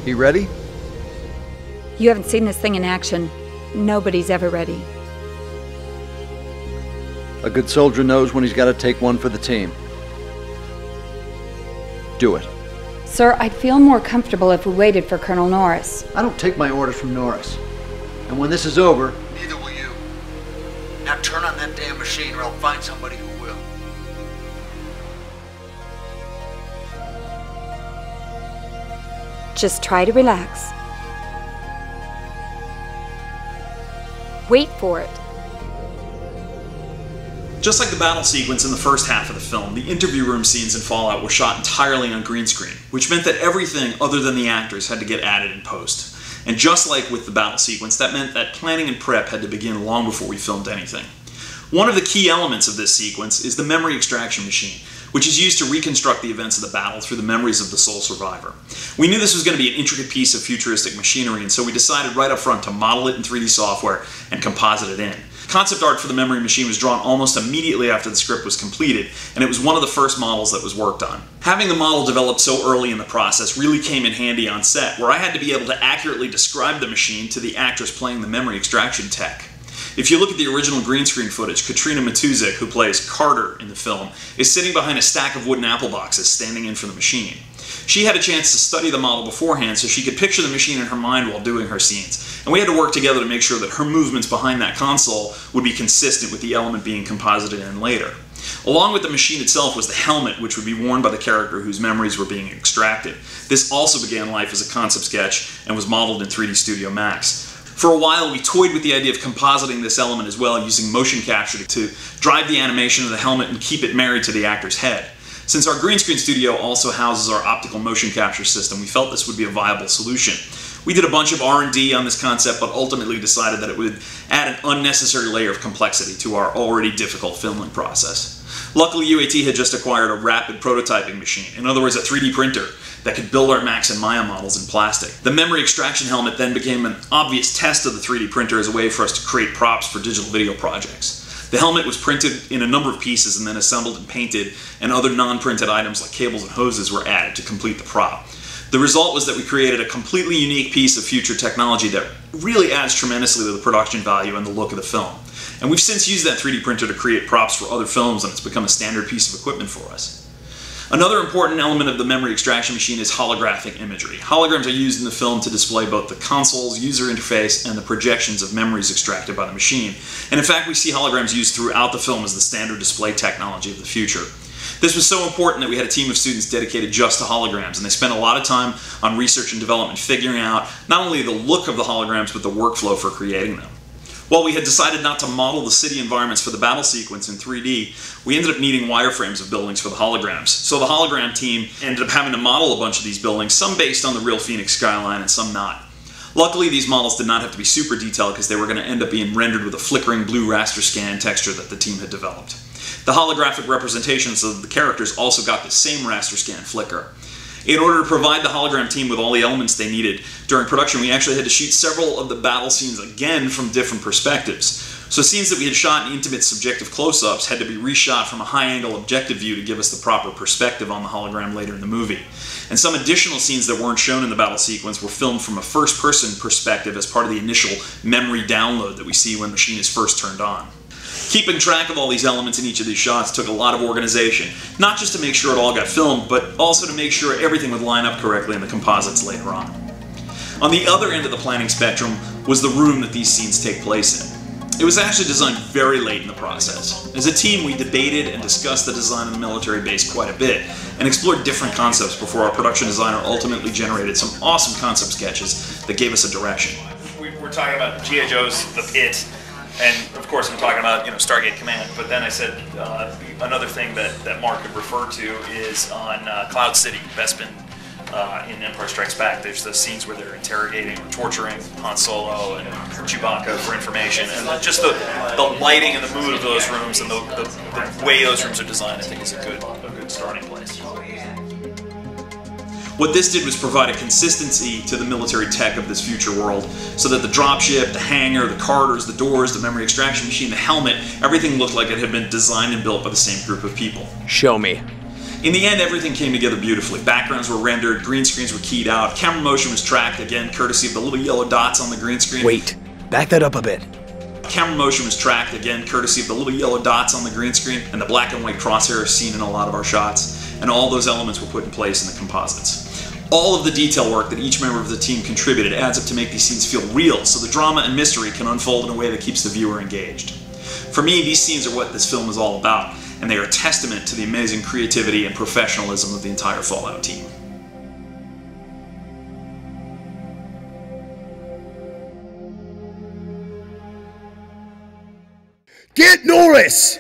He ready? You haven't seen this thing in action. Nobody's ever ready. A good soldier knows when he's got to take one for the team. Do it. Sir, I'd feel more comfortable if we waited for Colonel Norris. I don't take my orders from Norris. And when this is over, neither will you. Now turn on that damn machine or I'll find somebody who will. Just try to relax. Wait for it. Just like the battle sequence in the first half of the film, the interview room scenes in Fallout were shot entirely on green screen, which meant that everything other than the actors had to get added in post. And just like with the battle sequence, that meant that planning and prep had to begin long before we filmed anything. One of the key elements of this sequence is the memory extraction machine, which is used to reconstruct the events of the battle through the memories of the sole survivor. We knew this was going to be an intricate piece of futuristic machinery, and so we decided right up front to model it in 3D software and composite it in. Concept art for the memory machine was drawn almost immediately after the script was completed, and it was one of the first models that was worked on. Having the model developed so early in the process really came in handy on set, where I had to be able to accurately describe the machine to the actress playing the memory extraction tech. If you look at the original green screen footage, Katrina Matuzik, who plays Carter in the film, is sitting behind a stack of wooden apple boxes standing in for the machine. She had a chance to study the model beforehand so she could picture the machine in her mind while doing her scenes. And we had to work together to make sure that her movements behind that console would be consistent with the element being composited in later. Along with the machine itself was the helmet, which would be worn by the character whose memories were being extracted. This also began life as a concept sketch and was modeled in 3D Studio Max. For a while, we toyed with the idea of compositing this element as well, using motion capture to drive the animation of the helmet and keep it married to the actor's head. Since our green screen studio also houses our optical motion capture system, we felt this would be a viable solution. We did a bunch of R&D on this concept, but ultimately decided that it would add an unnecessary layer of complexity to our already difficult filming process. Luckily, UAT had just acquired a rapid prototyping machine, in other words, a 3D printer that could build our Max and Maya models in plastic. The memory extraction helmet then became an obvious test of the 3D printer as a way for us to create props for digital video projects. The helmet was printed in a number of pieces and then assembled and painted, and other non-printed items like cables and hoses were added to complete the prop. The result was that we created a completely unique piece of future technology that really adds tremendously to the production value and the look of the film. And we've since used that 3D printer to create props for other films, and it's become a standard piece of equipment for us. Another important element of the memory extraction machine is holographic imagery. Holograms are used in the film to display both the console's user interface and the projections of memories extracted by the machine. And in fact, we see holograms used throughout the film as the standard display technology of the future. This was so important that we had a team of students dedicated just to holograms, and they spent a lot of time on research and development figuring out not only the look of the holograms, but the workflow for creating them. While we had decided not to model the city environments for the battle sequence in 3D, we ended up needing wireframes of buildings for the holograms. So the hologram team ended up having to model a bunch of these buildings, some based on the real Phoenix skyline and some not. Luckily, these models did not have to be super detailed because they were going to end up being rendered with a flickering blue raster scan texture that the team had developed. The holographic representations of the characters also got the same raster scan flicker. In order to provide the hologram team with all the elements they needed during production, we actually had to shoot several of the battle scenes again from different perspectives. So scenes that we had shot in intimate subjective close-ups had to be reshot from a high-angle objective view to give us the proper perspective on the hologram later in the movie. And some additional scenes that weren't shown in the battle sequence were filmed from a first-person perspective as part of the initial memory download that we see when the machine is first turned on. Keeping track of all these elements in each of these shots took a lot of organization, not just to make sure it all got filmed, but also to make sure everything would line up correctly in the composites later on. On the other end of the planning spectrum was the room that these scenes take place in. It was actually designed very late in the process. As a team, we debated and discussed the design of the military base quite a bit, and explored different concepts before our production designer ultimately generated some awesome concept sketches that gave us a direction. We're talking about G.I. Joe's The Pit, and of course I'm talking about, Stargate Command, but then I said another thing that Mark could refer to is on Cloud City, Bespin, in Empire Strikes Back. There's the scenes where they're interrogating or torturing Han Solo and Chewbacca for information, and just the lighting and the mood of those rooms and the way those rooms are designed, I think, is a good starting place. What this did was provide a consistency to the military tech of this future world, so that the dropship, the hangar, the corridors, the doors, the memory extraction machine, the helmet, everything looked like it had been designed and built by the same group of people. Show me. In the end, everything came together beautifully. Backgrounds were rendered, green screens were keyed out, camera motion was tracked, again, courtesy of the little yellow dots on the green screen. Wait, back that up a bit. Camera motion was tracked, again, courtesy of the little yellow dots on the green screen, and the black and white crosshairs seen in a lot of our shots, and all those elements were put in place in the composites. All of the detail work that each member of the team contributed adds up to make these scenes feel real, so the drama and mystery can unfold in a way that keeps the viewer engaged. For me, these scenes are what this film is all about, and they are a testament to the amazing creativity and professionalism of the entire Fallout team. Get Norris!